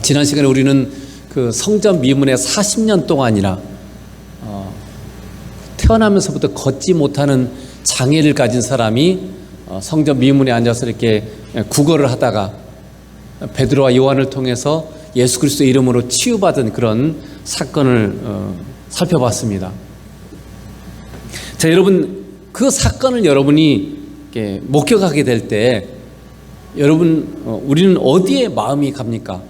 지난 시간에 우리는 그 성전 미문에 40년 동안이나 태어나면서부터 걷지 못하는 장애를 가진 사람이 성전 미문에 앉아서 이렇게 구걸을 하다가 베드로와 요한을 통해서 예수 그리스도의 이름으로 치유받은 그런 사건을 살펴봤습니다. 자, 여러분, 그 사건을 여러분이 이렇게 목격하게 될 때 여러분, 우리는 어디에 마음이 갑니까?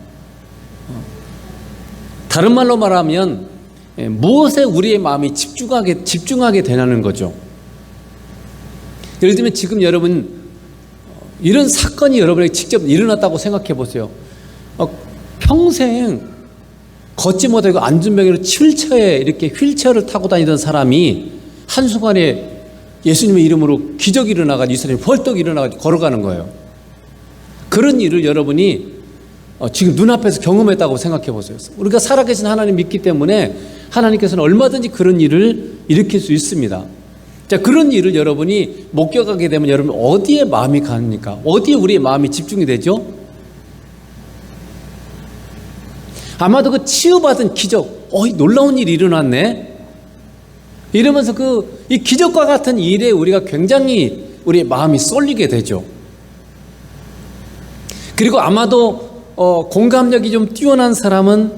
다른 말로 말하면 무엇에 우리의 마음이 집중하게 되냐는 거죠. 예를 들면 지금 여러분, 이런 사건이 여러분에게 직접 일어났다고 생각해 보세요. 평생 걷지 못하고 안전병으로 이렇게 휠체어를 타고 다니던 사람이 한순간에 예수님의 이름으로 기적이 일어나가지고 이 사람이 벌떡 일어나가지고 걸어가는 거예요. 그런 일을 여러분이 지금 눈앞에서 경험했다고 생각해 보세요. 우리가 살아계신 하나님 믿기 때문에 하나님께서는 얼마든지 그런 일을 일으킬 수 있습니다. 자, 그런 일을 여러분이 목격하게 되면 여러분 어디에 마음이 가니까? 어디에 우리의 마음이 집중이 되죠? 아마도 그 치유받은 기적, 놀라운 일이 일어났네? 이러면서 이 기적과 같은 일에 우리가 굉장히 우리의 마음이 쏠리게 되죠. 그리고 아마도 공감력이 좀 뛰어난 사람은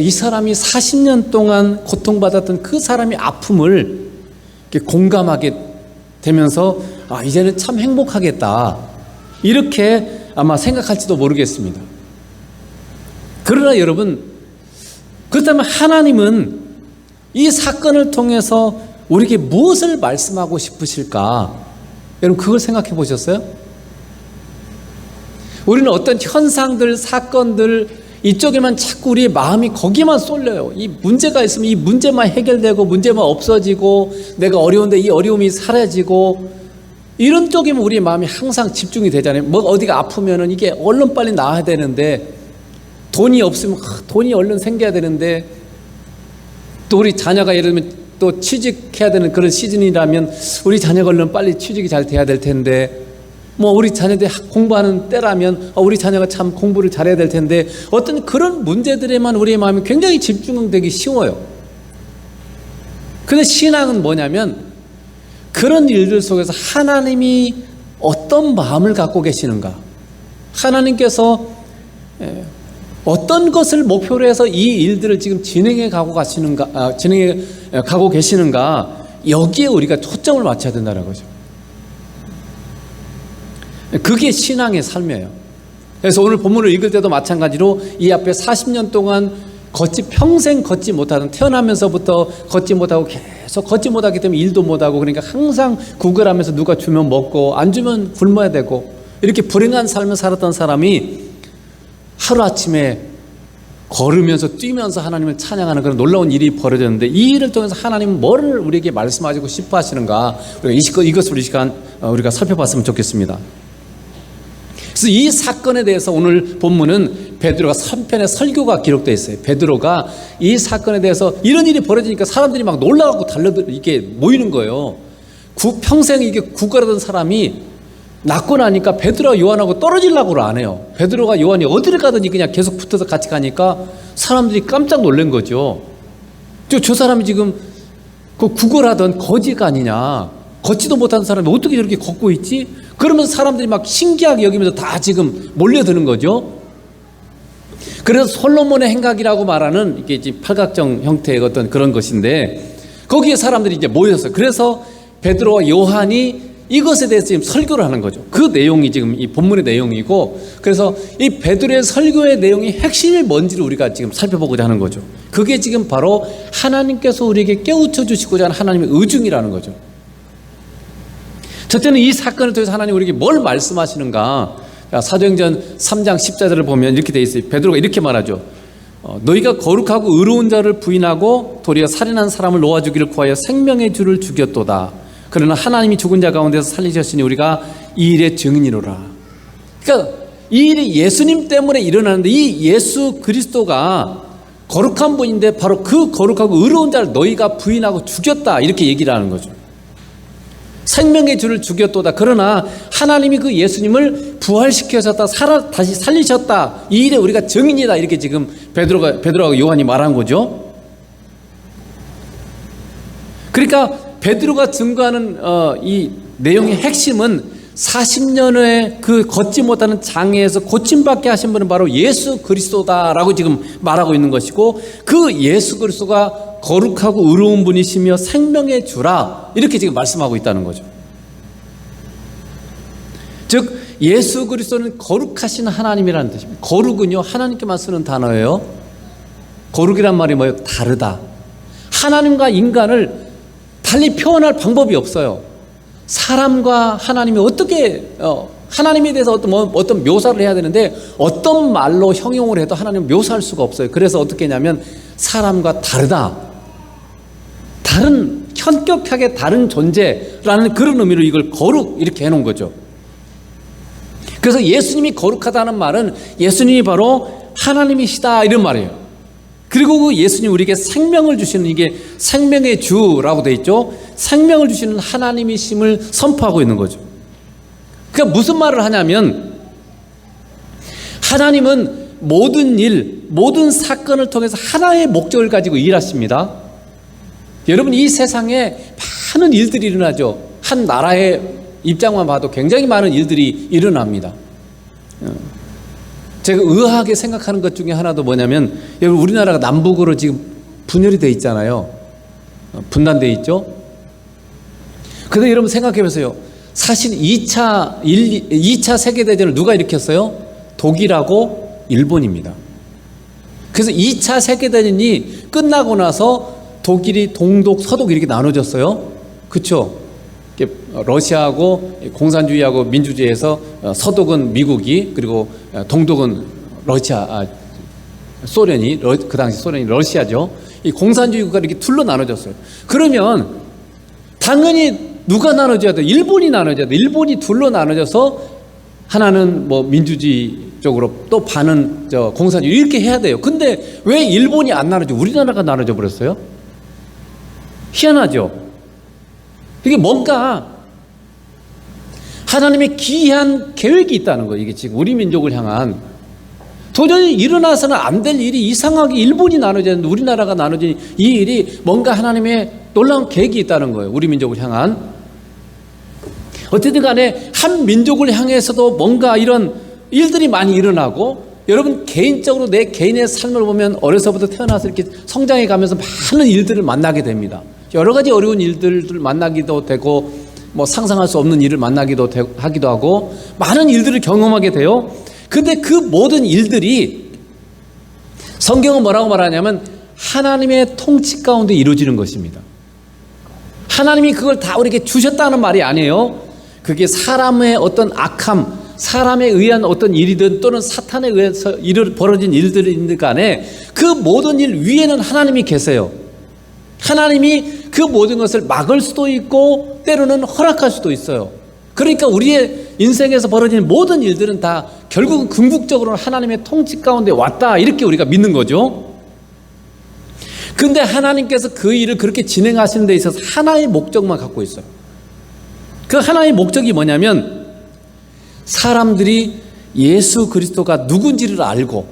이 사람이 40년 동안 고통받았던 그 사람의 아픔을 이렇게 공감하게 되면서 이제는 참 행복하겠다, 이렇게 아마 생각할지도 모르겠습니다. 그러나 여러분, 그렇다면 하나님은 이 사건을 통해서 우리에게 무엇을 말씀하고 싶으실까? 여러분, 그걸 생각해 보셨어요? 우리는 어떤 현상들, 사건들 이쪽에만 자꾸 우리의 마음이 거기만 쏠려요. 이 문제가 있으면 이 문제만 해결되고 문제만 없어지고 내가 어려운데 이 어려움이 사라지고 이런 쪽이면 우리의 마음이 항상 집중이 되잖아요. 어디가 아프면은 이게 얼른 빨리 나아야 되는데, 돈이 없으면 돈이 얼른 생겨야 되는데, 또 우리 자녀가 예를 들면 또 취직해야 되는 그런 시즌이라면 우리 자녀가 얼른 빨리 취직이 잘 돼야 될 텐데, 우리 자녀들 공부하는 때라면 우리 자녀가 참 공부를 잘해야 될 텐데, 어떤 그런 문제들에만 우리의 마음이 굉장히 집중되기 쉬워요. 근데 신앙은 뭐냐면 그런 일들 속에서 하나님이 어떤 마음을 갖고 계시는가, 하나님께서 어떤 것을 목표로 해서 이 일들을 지금 진행해 가고 계시는가, 여기에 우리가 초점을 맞춰야 된다는 거죠. 그게 신앙의 삶이에요. 그래서 오늘 본문을 읽을 때도 마찬가지로 이 앞에 40년 동안 평생 걷지 못하던, 태어나면서부터 걷지 못하고 계속 걷지 못하기 때문에 일도 못하고, 그러니까 항상 구걸하면서 누가 주면 먹고 안 주면 굶어야 되고 이렇게 불행한 삶을 살았던 사람이 하루아침에 걸으면서 뛰면서 하나님을 찬양하는 그런 놀라운 일이 벌어졌는데, 이 일을 통해서 하나님은 뭐를 우리에게 말씀하시고 싶어 하시는가, 우리가 이것을 이 시간 우리가 살펴봤으면 좋겠습니다. 그래서 이 사건에 대해서 오늘 본문은 베드로가 3편의 설교가 기록되어 있어요. 베드로가 이 사건에 대해서 이런 일이 벌어지니까 사람들이 막 놀라갖고 이게 모이는 거예요. 평생 이게 구걸하던 사람이 낫고 나니까 베드로와 요한하고 떨어지려고 안 해요. 베드로가 요한이 어디를 가든지 그냥 계속 붙어서 같이 가니까 사람들이 깜짝 놀란 거죠. 저 사람이 지금 그 구걸하던 거지가 아니냐, 걷지도 못하는 사람이 어떻게 저렇게 걷고 있지? 그러면서 사람들이 막 신기하게 여기면서 다 지금 몰려드는 거죠. 그래서 솔로몬의 행각이라고 말하는 이게 지금 팔각정 형태의 어떤 그런 것인데, 거기에 사람들이 이제 모였어요. 그래서 베드로와 요한이 이것에 대해서 지금 설교를 하는 거죠. 그 내용이 지금 이 본문의 내용이고, 그래서 이 베드로의 설교의 내용이 핵심이 뭔지를 우리가 지금 살펴보고자 하는 거죠. 그게 지금 바로 하나님께서 우리에게 깨우쳐 주시고자 하는 하나님의 의중이라는 거죠. 첫째는 이 사건을 통해서 하나님 우리에게 뭘 말씀하시는가. 사도행전 3장 10절을 보면 이렇게 되어 있어요. 베드로가 이렇게 말하죠. 너희가 거룩하고 의로운 자를 부인하고 도리어 살인한 사람을 놓아주기를 구하여 생명의 주를 죽였도다. 그러나 하나님이 죽은 자 가운데서 살리셨으니 우리가 이 일의 증인이로라. 그러니까 이 일이 예수님 때문에 일어나는데, 이 예수 그리스도가 거룩한 분인데 바로 그 거룩하고 의로운 자를 너희가 부인하고 죽였다, 이렇게 얘기를 하는 거죠. 생명의 주를 죽였도다. 그러나 하나님이 그 예수님을 부활시켜셨다, 다시 살리셨다. 이 일에 우리가 증인이다. 이렇게 지금 베드로가 요한이 말한 거죠. 그러니까 베드로가 증거하는 이 내용의 핵심은 40년의 그 걷지 못하는 장애에서 고침받게 하신 분은 바로 예수 그리스도다라고 지금 말하고 있는 것이고, 그 예수 그리스도가 거룩하고 의로운 분이시며 생명의 주라, 이렇게 지금 말씀하고 있다는 거죠. 즉 예수 그리스도는 거룩하신 하나님이라는 뜻입니다. 거룩은요, 하나님께만 쓰는 단어예요. 거룩이란 말이 뭐예요? 다르다. 하나님과 인간을 달리 표현할 방법이 없어요. 사람과 하나님이 어떻게 하나님에 대해서 어떤 묘사를 해야 되는데 어떤 말로 형용을 해도 하나님을 묘사할 수가 없어요. 그래서 어떻게 했냐면 사람과 다르다, 다른, 현격하게 다른 존재라는 그런 의미로 이걸 거룩 이렇게 해놓은 거죠. 그래서 예수님이 거룩하다는 말은 예수님이 바로 하나님이시다 이런 말이에요. 그리고 그 예수님 우리에게 생명을 주시는, 이게 생명의 주라고 되어 있죠. 생명을 주시는 하나님이심을 선포하고 있는 거죠. 그러니까 무슨 말을 하냐면, 하나님은 모든 일, 모든 사건을 통해서 하나의 목적을 가지고 일하십니다. 여러분, 이 세상에 많은 일들이 일어나죠. 한 나라의 입장만 봐도 굉장히 많은 일들이 일어납니다. 제가 의아하게 생각하는 것 중에 하나도 뭐냐면, 여러분, 우리나라가 남북으로 지금 분열이 돼 있잖아요. 분단되어 있죠. 근데 여러분 생각해 보세요. 사실 2차 세계대전을 누가 일으켰어요? 독일하고 일본입니다. 그래서 2차 세계대전이 끝나고 나서 독일이 동독, 서독 이렇게 나눠졌어요. 그렇죠? 러시아하고 공산주의하고 민주주의에서 서독은 미국이, 그리고 동독은 소련이, 그 당시 소련이 러시아죠. 이 공산주의 국가가 이렇게 둘로 나눠졌어요. 그러면 당연히 누가 나눠져야 돼? 일본이 나눠져야 돼. 일본이 둘로 나눠져서 하나는 뭐 민주주의 쪽으로, 또 반은 공산주의, 이렇게 해야 돼요. 근데 왜 일본이 안 나눠져? 우리나라가 나눠져 버렸어요? 희한하죠? 이게 뭔가 하나님의 기이한 계획이 있다는 거예요. 이게 지금 우리 민족을 향한, 도저히 일어나서는 안 될 일이 이상하게 일본이 나눠졌는데 우리나라가 나눠진 이 일이 뭔가 하나님의 놀라운 계획이 있다는 거예요. 우리 민족을 향한. 어쨌든 간에 한 민족을 향해서도 뭔가 이런 일들이 많이 일어나고, 여러분 개인적으로 내 개인의 삶을 보면 어려서부터 태어나서 이렇게 성장해 가면서 많은 일들을 만나게 됩니다. 여러 가지 어려운 일들을 만나기도 되고, 뭐 상상할 수 없는 일을 만나기도 하기도 하고, 많은 일들을 경험하게 돼요. 근데 그 모든 일들이 성경은 뭐라고 말하냐면 하나님의 통치 가운데 이루어지는 것입니다. 하나님이 그걸 다 우리에게 주셨다는 말이 아니에요. 그게 사람의 어떤 악함, 사람에 의한 어떤 일이든 또는 사탄에 의해서 벌어진 일들이든 간에 그 모든 일 위에는 하나님이 계세요. 하나님이 그 모든 것을 막을 수도 있고 때로는 허락할 수도 있어요. 그러니까 우리의 인생에서 벌어지는 모든 일들은 다 결국은 궁극적으로는 하나님의 통치 가운데 왔다, 이렇게 우리가 믿는 거죠. 근데 하나님께서 그 일을 그렇게 진행하시는 데 있어서 하나의 목적만 갖고 있어요. 그 하나의 목적이 뭐냐면 사람들이 예수 그리스도가 누군지를 알고,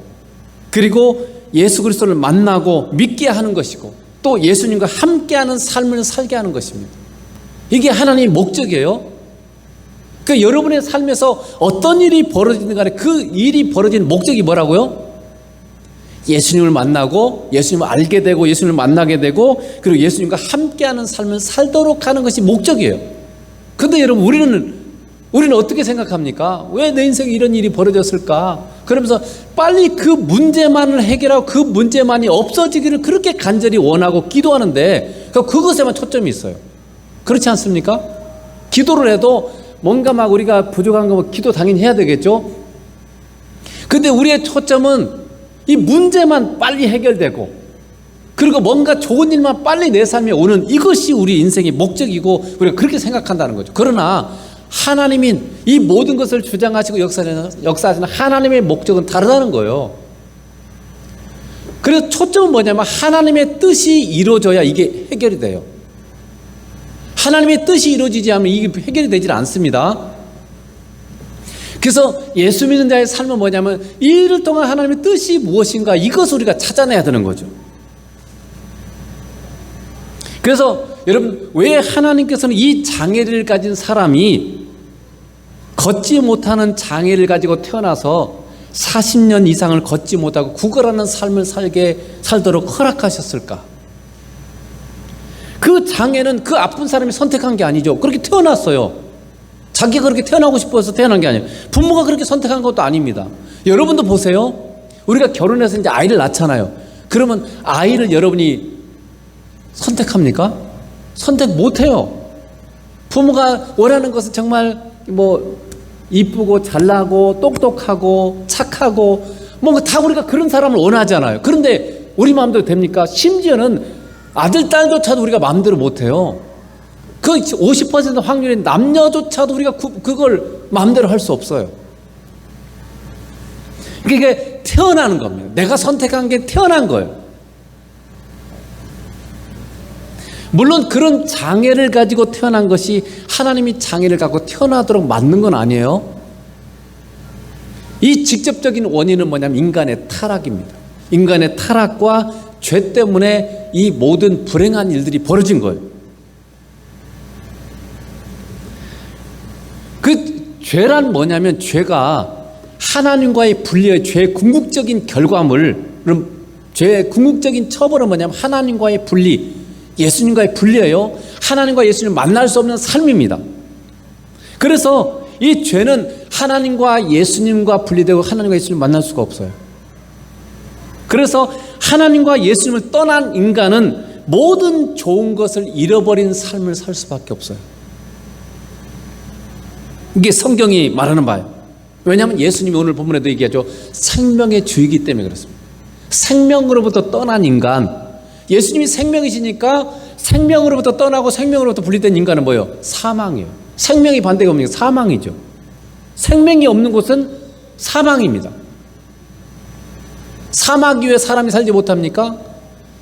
그리고 예수 그리스도를 만나고 믿게 하는 것이고, 또 예수님과 함께하는 삶을 살게 하는 것입니다. 이게 하나님의 목적이에요. 그 여러분의 삶에서 어떤 일이 벌어지든 간에 그 일이 벌어지는 목적이 뭐라고요? 예수님을 만나고 예수님을 알게 되고 예수님을 만나게 되고, 그리고 예수님과 함께하는 삶을 살도록 하는 것이 목적이에요. 근데 여러분, 우리는 어떻게 생각합니까? 왜 내 인생에 이런 일이 벌어졌을까? 그러면서 빨리 그 문제만을 해결하고 그 문제만이 없어지기를 그렇게 간절히 원하고 기도하는데 그것에만 초점이 있어요. 그렇지 않습니까? 기도를 해도 뭔가 막 우리가 부족한 거 기도 당연히 해야 되겠죠? 근데 우리의 초점은 이 문제만 빨리 해결되고, 그리고 뭔가 좋은 일만 빨리 내 삶에 오는 이것이 우리 인생의 목적이고 우리가 그렇게 생각한다는 거죠. 그러나 하나님이 이 모든 것을 주장하시고 역사하시는 하나님의 목적은 다르다는 거예요. 그래서 초점은 뭐냐면 하나님의 뜻이 이루어져야 이게 해결이 돼요. 하나님의 뜻이 이루어지지 않으면 이게 해결이 되질 않습니다. 그래서 예수 믿는 자의 삶은 뭐냐면 이 일을 통한 하나님의 뜻이 무엇인가 이것을 우리가 찾아내야 되는 거죠. 그래서 여러분, 왜 하나님께서는 이 장애를 가진 사람이 걷지 못하는 장애를 가지고 태어나서 40년 이상을 걷지 못하고 구걸하는 삶을 살도록 허락하셨을까? 그 장애는 그 아픈 사람이 선택한 게 아니죠. 그렇게 태어났어요. 자기가 그렇게 태어나고 싶어서 태어난 게 아니에요. 부모가 그렇게 선택한 것도 아닙니다. 여러분도 보세요. 우리가 결혼해서 이제 아이를 낳잖아요. 그러면 아이를 여러분이 선택합니까? 선택 못해요. 부모가 원하는 것은 정말 이쁘고 잘나고 똑똑하고 착하고 다 우리가 그런 사람을 원하잖아요. 그런데 우리 마음대로 됩니까? 심지어는 아들, 딸조차도 우리가 마음대로 못해요. 그 50% 확률의 남녀조차도 우리가 그걸 마음대로 할 수 없어요. 이게 태어나는 겁니다. 내가 선택한 게 태어난 거예요. 물론 그런 장애를 가지고 태어난 것이 하나님이 장애를 갖고 태어나도록 만든 건 아니에요. 이 직접적인 원인은 뭐냐면 인간의 타락입니다. 인간의 타락과 죄 때문에 이 모든 불행한 일들이 벌어진 거예요. 그 죄란 뭐냐면 죄가 하나님과의 분리의 죄의 궁극적인 결과물, 죄의 궁극적인 처벌은 뭐냐면 하나님과의 분리, 예수님과의 분리예요. 하나님과 예수님을 만날 수 없는 삶입니다. 그래서 이 죄는 하나님과 예수님과 분리되고 하나님과 예수님을 만날 수가 없어요. 그래서 하나님과 예수님을 떠난 인간은 모든 좋은 것을 잃어버린 삶을 살 수밖에 없어요. 이게 성경이 말하는 바예요. 왜냐하면 예수님이 오늘 본문에도 얘기하죠. 생명의 주이기 때문에 그렇습니다. 생명으로부터 떠난 인간, 예수님이 생명이시니까 생명으로부터 떠나고 생명으로부터 분리된 인간은 뭐예요? 사망이에요. 생명이 반대가 뭡니까? 사망이죠. 생명이 없는 곳은 사망입니다. 사막 위에 사람이 살지 못합니까?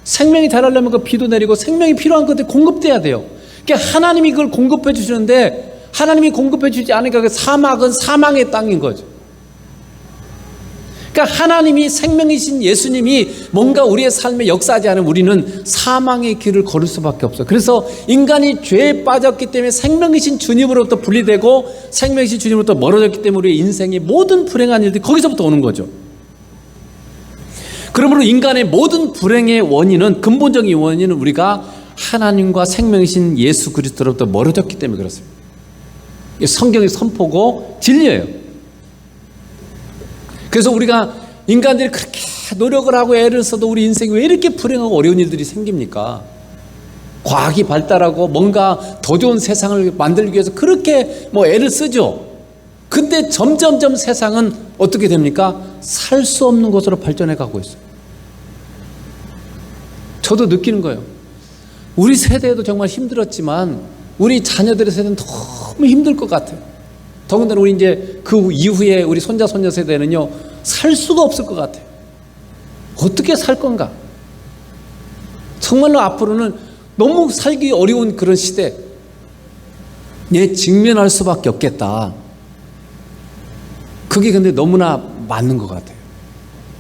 생명이 자라려면 그 비도 내리고 생명이 필요한 것들이 공급돼야 돼요. 그러니까 하나님이 그걸 공급해 주시는데 하나님이 공급해 주지 않으니까 그 사막은 사망의 땅인 거죠. 그러니까 하나님이 생명이신 예수님이 뭔가 우리의 삶에 역사하지 않으면 우리는 사망의 길을 걸을 수밖에 없어요. 그래서 인간이 죄에 빠졌기 때문에 생명이신 주님으로부터 분리되고 생명이신 주님으로부터 멀어졌기 때문에 우리의 인생의 모든 불행한 일들이 거기서부터 오는 거죠. 그러므로 인간의 모든 불행의 원인은, 근본적인 원인은 우리가 하나님과 생명이신 예수 그리스도로부터 멀어졌기 때문에 그렇습니다. 성경의 선포고 진리예요. 그래서 우리가 인간들이 그렇게 노력을 하고 애를 써도 우리 인생이 왜 이렇게 불행하고 어려운 일들이 생깁니까? 과학이 발달하고 뭔가 더 좋은 세상을 만들기 위해서 그렇게 애를 쓰죠. 근데 점점점 세상은 어떻게 됩니까? 살 수 없는 곳으로 발전해 가고 있어요. 저도 느끼는 거예요. 우리 세대도 정말 힘들었지만 우리 자녀들의 세대는 너무 힘들 것 같아요. 더군다나 우리 이제 그 이후에 우리 손자 손녀 세대는요, 살 수가 없을 것 같아요. 어떻게 살 건가? 정말로 앞으로는 너무 살기 어려운 그런 시대에 직면할 수밖에 없겠다. 그게 근데 너무나 맞는 것 같아요.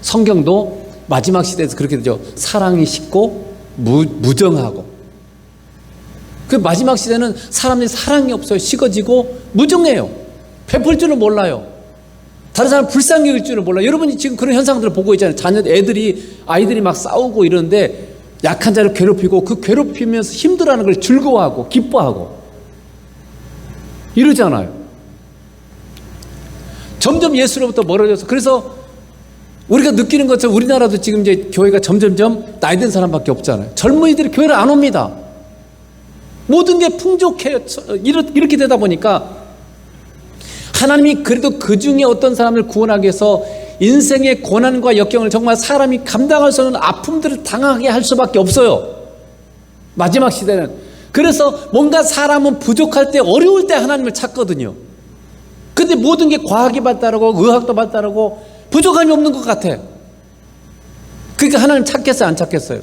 성경도 마지막 시대에서 그렇게 되죠. 사랑이 식고 무정하고. 그 마지막 시대는 사람들이 사랑이 없어요. 식어지고 무정해요. 베풀 줄을 몰라요. 다른 사람 불쌍히 여길 줄을 몰라요. 여러분이 지금 그런 현상들을 보고 있잖아요. 아이들이 막 싸우고 이러는데 약한 자를 괴롭히고 그 괴롭히면서 힘들어하는 걸 즐거워하고 기뻐하고 이러잖아요. 점점 예수로부터 멀어져서, 그래서 우리가 느끼는 것처럼 우리나라도 지금 이제 교회가 점점점 나이든 사람밖에 없잖아요. 젊은이들이 교회를 안 옵니다. 모든 게 풍족해요. 이렇게 되다 보니까 하나님이 그래도 그 중에 어떤 사람을 구원하기 위해서 인생의 고난과 역경을 정말 사람이 감당할 수 없는 아픔들을 당하게 할 수밖에 없어요. 마지막 시대는. 그래서 뭔가 사람은 부족할 때, 어려울 때 하나님을 찾거든요. 근데 모든 게 과학이 발달하고 의학도 발달하고 부족함이 없는 것 같아. 그러니까 하나님 찾겠어요, 안 찾겠어요?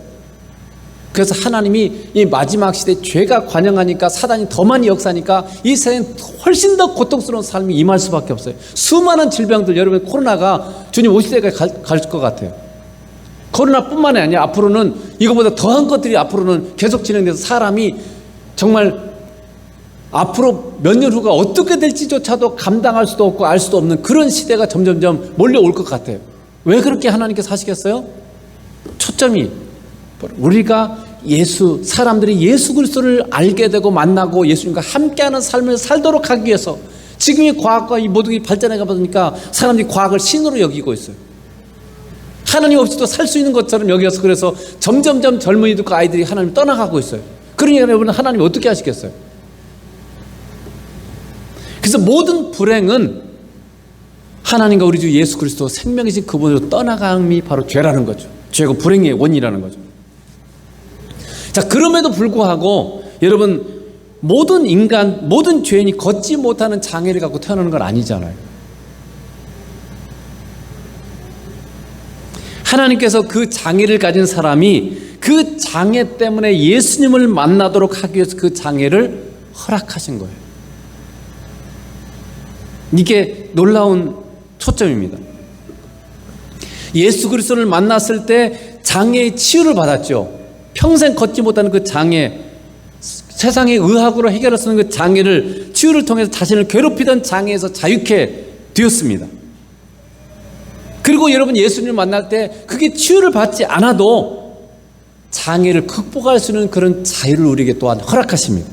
그래서 하나님이 이 마지막 시대에 죄가 관영하니까 사단이 더 많이 역사하니까 이 세상에 훨씬 더 고통스러운 삶이 임할 수밖에 없어요. 수많은 질병들, 여러분 코로나가 주님 오실 때까지 갈 것 같아요. 코로나뿐만이 아니라 앞으로는 이거보다 더한 것들이 앞으로는 계속 진행돼서 사람이 정말 앞으로 몇 년 후가 어떻게 될지조차도 감당할 수도 없고 알 수도 없는 그런 시대가 점점점 몰려올 것 같아요. 왜 그렇게 하나님께서 하시겠어요? 초점이 우리가 사람들이 예수 그리스도를 알게 되고 만나고 예수님과 함께하는 삶을 살도록 하기 위해서 지금의 과학과 이 모든 게 발전해 가보니까 사람들이 과학을 신으로 여기고 있어요. 하나님 없이도 살 수 있는 것처럼 여겨서 그래서 점점점 젊은이들과 아이들이 하나님 떠나가고 있어요. 그러니까 여러분 하나님 어떻게 하시겠어요? 그래서 모든 불행은 하나님과 우리 주 예수 그리스도 생명이신 그분으로 떠나감이 바로 죄라는 거죠. 죄고 불행의 원인이라는 거죠. 자, 그럼에도 불구하고 여러분 모든 죄인이 걷지 못하는 장애를 갖고 태어나는 건 아니잖아요. 하나님께서 그 장애를 가진 사람이 그 장애 때문에 예수님을 만나도록 하기 위해서 그 장애를 허락하신 거예요. 이게 놀라운 초점입니다. 예수 그리스도를 만났을 때 장애의 치유를 받았죠. 평생 걷지 못하는 그 장애, 세상의 의학으로 해결할 수 있는 그 장애를 치유를 통해서 자신을 괴롭히던 장애에서 자유케 되었습니다. 그리고 여러분 예수님을 만날 때 그게 치유를 받지 않아도 장애를 극복할 수 있는 그런 자유를 우리에게 또한 허락하십니다.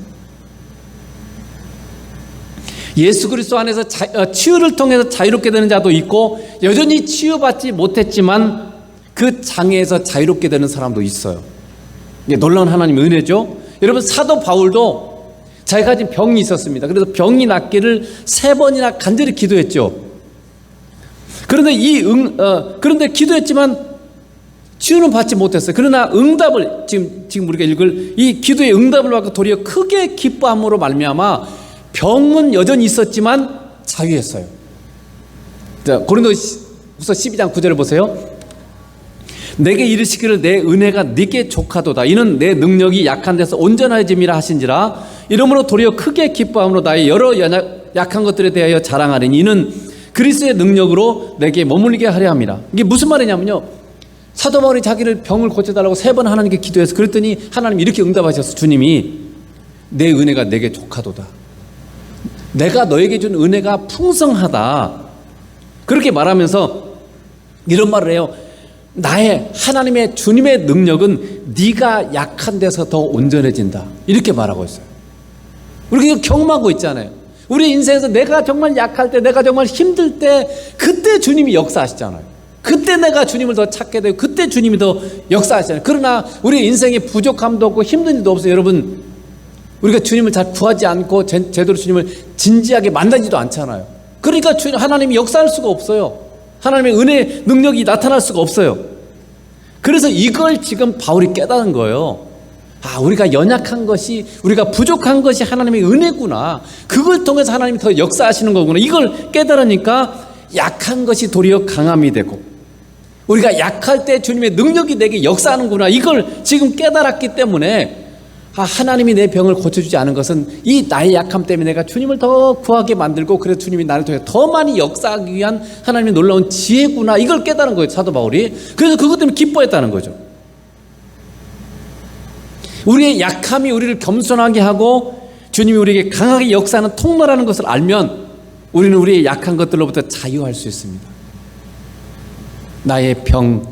예수 그리스도 안에서 치유를 통해서 자유롭게 되는 자도 있고 여전히 치유받지 못했지만 그 장애에서 자유롭게 되는 사람도 있어요. 이게 놀라운 하나님의 은혜죠. 여러분 사도 바울도 자기가 가진 병이 있었습니다. 그래서 병이 낫기를 3번이나 간절히 기도했죠. 그런데 그런데 기도했지만 치유는 받지 못했어요. 그러나 응답을 지금 우리가 읽을 이 기도의 응답을 받고 도리어 크게 기뻐함으로 말미암아 병은 여전히 있었지만 자유했어요. 자, 고린도후서 12장 9절을 보세요. 내게 이르시기를 내 은혜가 네게 족하도다. 이는 내 능력이 약한 데서 온전해짐이라 하신지라. 이러므로 도리어 크게 기뻐함으로 나의 여러 약한 것들에 대하여 자랑하리니 이는 그리스도의 능력으로 내게 머물게 하려 함이라. 이게 무슨 말이냐면요, 사도 바울이 자기를 병을 고쳐달라고 3번 하나님께 기도해서 그랬더니 하나님이 이렇게 응답하셨어. 주님이 내 은혜가 내게 족하도다. 내가 너에게 준 은혜가 풍성하다. 그렇게 말하면서 이런 말을 해요. 나의 하나님의 주님의 능력은 네가 약한 데서 더 온전해진다. 이렇게 말하고 있어요. 우리가 이거 경험하고 있잖아요. 우리 인생에서 내가 정말 약할 때, 내가 정말 힘들 때 그때 주님이 역사하시잖아요. 그때 내가 주님을 더 찾게 되고 그때 주님이 더 역사하시잖아요. 그러나 우리 인생에 부족함도 없고 힘든 일도 없어요. 여러분 우리가 주님을 잘 구하지 않고 제대로 주님을 진지하게 만나지도 않잖아요. 그러니까 하나님이 역사할 수가 없어요. 하나님의 은혜 능력이 나타날 수가 없어요. 그래서 이걸 지금 바울이 깨달은 거예요. 우리가 연약한 것이, 우리가 부족한 것이 하나님의 은혜구나. 그걸 통해서 하나님이 더 역사하시는 거구나. 이걸 깨달으니까 약한 것이 도리어 강함이 되고, 우리가 약할 때 주님의 능력이 내게 역사하는구나. 이걸 지금 깨달았기 때문에 하나님이 내 병을 고쳐주지 않은 것은 이 나의 약함 때문에 내가 주님을 더 구하게 만들고, 그래서 주님이 나를 통해 더 많이 역사하기 위한 하나님의 놀라운 지혜구나. 이걸 깨달은 거예요, 사도 바울이. 그래서 그것 때문에 기뻐했다는 거죠. 우리의 약함이 우리를 겸손하게 하고 주님이 우리에게 강하게 역사하는 통로라는 것을 알면 우리는 우리의 약한 것들로부터 자유할 수 있습니다. 나의 병,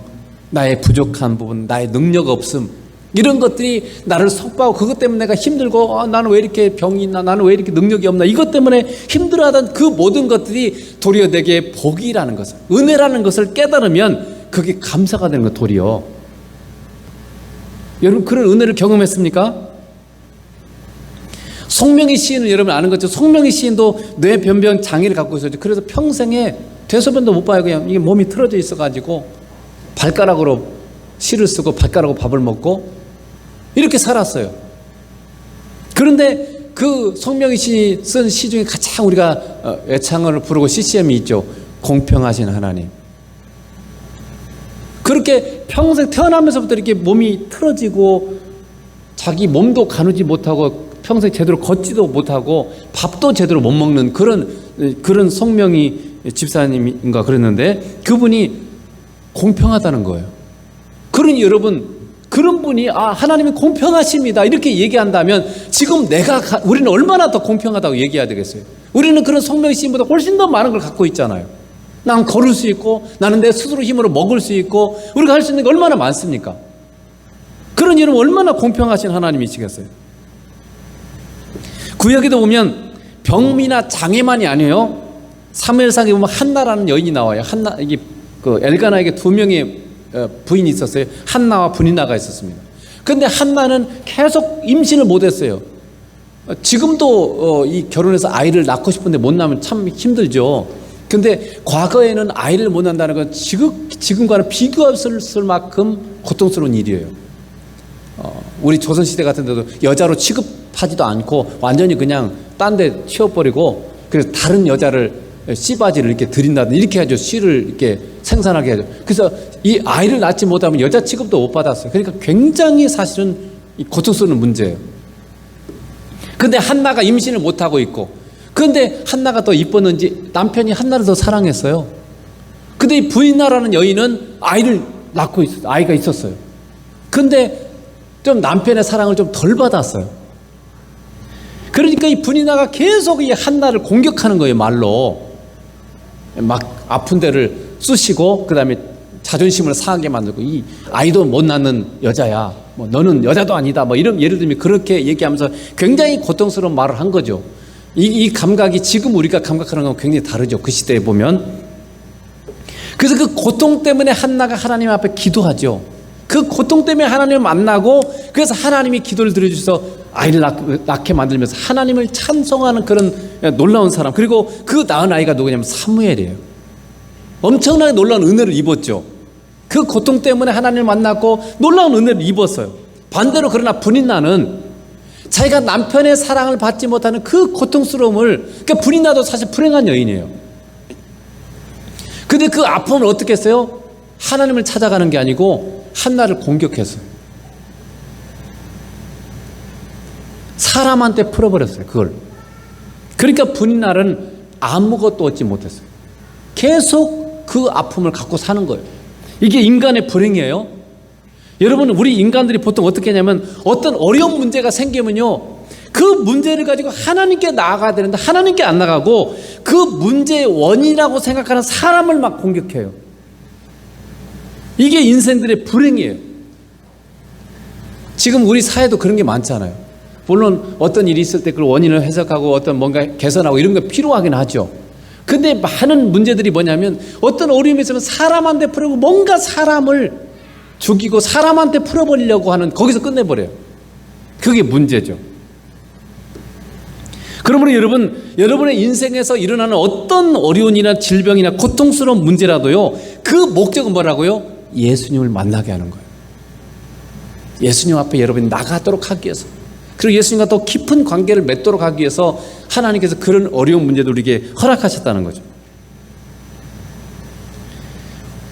나의 부족한 부분, 나의 능력 없음, 이런 것들이 나를 속박하고 그것 때문에 내가 힘들고 나는 왜 이렇게 병이 있나, 나는 왜 이렇게 능력이 없나, 이것 때문에 힘들어하던 그 모든 것들이 도리어 내게 복이라는 것을, 은혜라는 것을 깨달으면 그게 감사가 되는 거. 도리어 여러분 그런 은혜를 경험했습니까? 송명희 시인은 여러분 아는 것처럼 송명희 시인도 뇌변변 장애를 갖고 있었죠. 그래서 평생에 대소변도 못 봐요. 그냥 이게 몸이 틀어져 있어가지고 발가락으로 시를 쓰고 발가락으로 밥을 먹고 이렇게 살았어요. 그런데 그 송명희 시인이 쓴 시 중에 가장 우리가 애창을 부르고 CCM이 있죠. 공평하신 하나님. 그렇게 평생 태어나면서부터 이렇게 몸이 틀어지고 자기 몸도 가누지 못하고 평생 제대로 걷지도 못하고 밥도 제대로 못 먹는 그런 성명이 집사님인가 그랬는데 그분이 공평하다는 거예요. 그러니 여러분, 그런 분이 하나님이 공평하십니다 이렇게 얘기한다면 지금 우리는 얼마나 더 공평하다고 얘기해야 되겠어요? 우리는 그런 성명심보다 훨씬 더 많은 걸 갖고 있잖아요. 나는 걸을 수 있고 나는 내 스스로 힘으로 먹을 수 있고 우리가 할 수 있는 게 얼마나 많습니까? 그러니 여러분, 얼마나 공평하신 하나님이시겠어요? 구약에도 보면 병이나 장애만이 아니에요. 사무엘상에 보면 한나라는 여인이 나와요. 이게 엘가나에게 2명의 부인이 있었어요. 한나와 브니나가 있었습니다. 그런데 한나는 계속 임신을 못했어요. 지금도 이 결혼해서 아이를 낳고 싶은데 못 낳으면 참 힘들죠. 근데 과거에는 아이를 못 낳는다는 건 지금과는 비교할 수 없을 만큼 고통스러운 일이에요. 우리 조선시대 같은 데도 여자로 취급하지도 않고 완전히 그냥 딴 데 치워버리고 그래서 다른 여자를 씨바지를 이렇게 들인다든지 이렇게 하죠. 씨를 이렇게 생산하게 하죠. 그래서 이 아이를 낳지 못하면 여자 취급도 못 받았어요. 그러니까 굉장히 사실은 고통스러운 문제예요. 근데 한나가 임신을 못하고 있고, 그런데 한나가 더 이뻤는지 남편이 한나를 더 사랑했어요. 근데 이 브이나라는 여인은 아이를 낳고 있었어요. 아이가 있었어요. 근데 좀 남편의 사랑을 좀 덜 받았어요. 그러니까 이 브니나가 계속 이 한나를 공격하는 거예요. 말로 막 아픈 데를 쑤시고 그 다음에 자존심을 상하게 만들고, 이 아이도 못 낳는 여자야, 뭐 너는 여자도 아니다, 뭐 이런, 예를 들면 그렇게 얘기하면서 굉장히 고통스러운 말을 한 거죠. 이 감각이 지금 우리가 감각하는 건 굉장히 다르죠. 그 시대에 보면. 그래서 그 고통 때문에 한나가 하나님 앞에 기도하죠. 그 고통 때문에 하나님을 만나고, 그래서 하나님이 기도를 들어주셔서 아이를 낳게 만들면서 하나님을 찬송하는 그런 놀라운 사람. 그리고 그 낳은 아이가 누구냐면 사무엘이에요. 엄청나게 놀라운 은혜를 입었죠. 그 고통 때문에 하나님을 만났고 놀라운 은혜를 입었어요. 반대로 그러나 브니나는 자기가 남편의 사랑을 받지 못하는 그 고통스러움을, 그러니까 브니나도 사실 불행한 여인이에요. 근데 그 아픔을 어떻게 했어요? 하나님을 찾아가는 게 아니고 한나를 공격했어요. 사람한테 풀어버렸어요, 그걸. 그러니까 브니나는 아무것도 얻지 못했어요. 계속 그 아픔을 갖고 사는 거예요. 이게 인간의 불행이에요. 여러분, 우리 인간들이 보통 어떻게 하냐면 어떤 어려운 문제가 생기면요, 그 문제를 가지고 하나님께 나아가야 되는데 하나님께 안 나가고 그 문제의 원인이라고 생각하는 사람을 막 공격해요. 이게 인생들의 불행이에요. 지금 우리 사회도 그런 게 많잖아요. 물론 어떤 일이 있을 때 그 원인을 해석하고 어떤 뭔가 개선하고 이런 게 필요하긴 하죠. 근데 많은 문제들이 뭐냐면 어떤 어려움이 있으면 사람한테 풀고 뭔가 사람을 죽이고 사람한테 풀어버리려고 하는, 거기서 끝내버려요. 그게 문제죠. 그러므로 여러분의 인생에서 일어나는 어떤 어려움이나 질병이나 고통스러운 문제라도요, 그 목적은 뭐라고요? 예수님을 만나게 하는 거예요. 예수님 앞에 여러분이 나가도록 하기 위해서, 그리고 예수님과 더 깊은 관계를 맺도록 하기 위해서 하나님께서 그런 어려운 문제도 우리에게 허락하셨다는 거죠.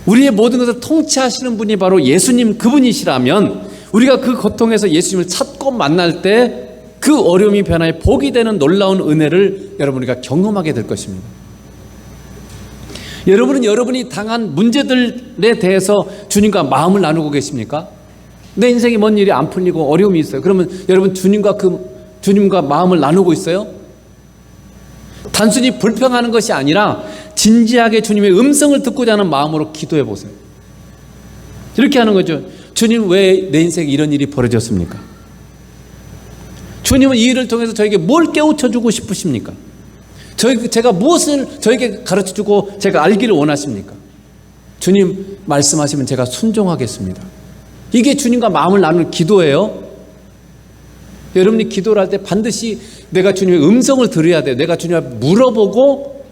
우리의 모든 것을 통치하시는 분이 바로 예수님, 그분이시라면 우리가 그 고통에서 예수님을 찾고 만날 때 그 어려움이 변화해 복이 되는 놀라운 은혜를 우리가 경험하게 될 것입니다. 여러분은 여러분이 당한 문제들에 대해서 주님과 마음을 나누고 계십니까? 내 인생에 뭔 일이 안 풀리고 어려움이 있어요. 그러면 여러분 주님과 마음을 나누고 있어요? 단순히 불평하는 것이 아니라 진지하게 주님의 음성을 듣고자 하는 마음으로 기도해 보세요. 이렇게 하는 거죠. 주님, 왜 내 인생에 이런 일이 벌어졌습니까? 주님은 이 일을 통해서 저에게 뭘 깨우쳐 주고 싶으십니까? 제가 무엇을 저에게 가르쳐 주고 제가 알기를 원하십니까? 주님 말씀하시면 제가 순종하겠습니다. 이게 주님과 마음을 나누는 기도예요. 여러분이 기도를 할 때 반드시 내가 주님의 음성을 들어야 돼요. 내가 주님 앞에 물어보고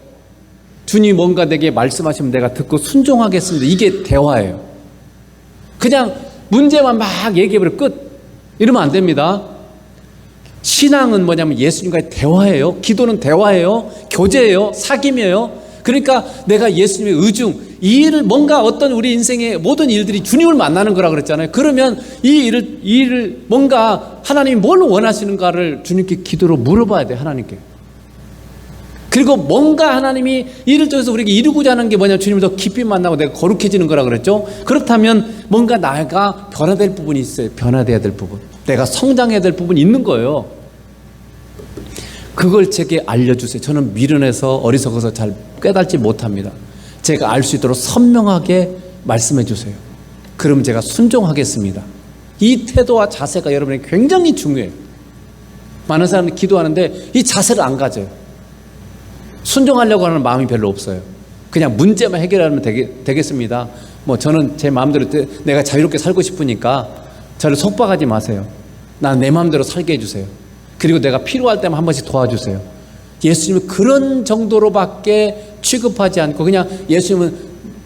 주님이 뭔가 내게 말씀하시면 내가 듣고 순종하겠습니다. 이게 대화예요. 그냥 문제만 막 얘기해버려 끝, 이러면 안 됩니다. 신앙은 뭐냐면 예수님과의 대화예요. 기도는 대화예요. 교제예요. 사귐이에요. 그러니까 내가 예수님의 의중, 이 일을 뭔가 어떤 우리 인생의 모든 일들이 주님을 만나는 거라 그랬잖아요. 그러면 이 일을 뭔가 하나님이 뭘 원하시는가를 주님께 기도로 물어봐야 돼, 하나님께. 그리고 뭔가 하나님이 이를 통해서 우리에게 이루고자 하는 게 뭐냐면 주님을 더 깊이 만나고 내가 거룩해지는 거라 그랬죠. 그렇다면 뭔가 나가 변화될 부분이 있어요. 변화돼야 될 부분, 내가 성장해야 될 부분이 있는 거예요. 그걸 제게 알려주세요. 저는 미련해서 어리석어서 잘 깨닫지 못합니다. 제가 알 수 있도록 선명하게 말씀해 주세요. 그럼 제가 순종하겠습니다. 이 태도와 자세가 여러분에게 굉장히 중요해요. 많은 사람들이 기도하는데 이 자세를 안 가져요. 순종하려고 하는 마음이 별로 없어요. 그냥 문제만 해결하면 되겠습니다. 뭐 저는 제 마음대로 내가 자유롭게 살고 싶으니까 저를 속박하지 마세요. 난 내 마음대로 살게 해주세요. 그리고 내가 필요할 때만 한 번씩 도와주세요. 예수님은 그런 정도로밖에 취급하지 않고 그냥 예수님은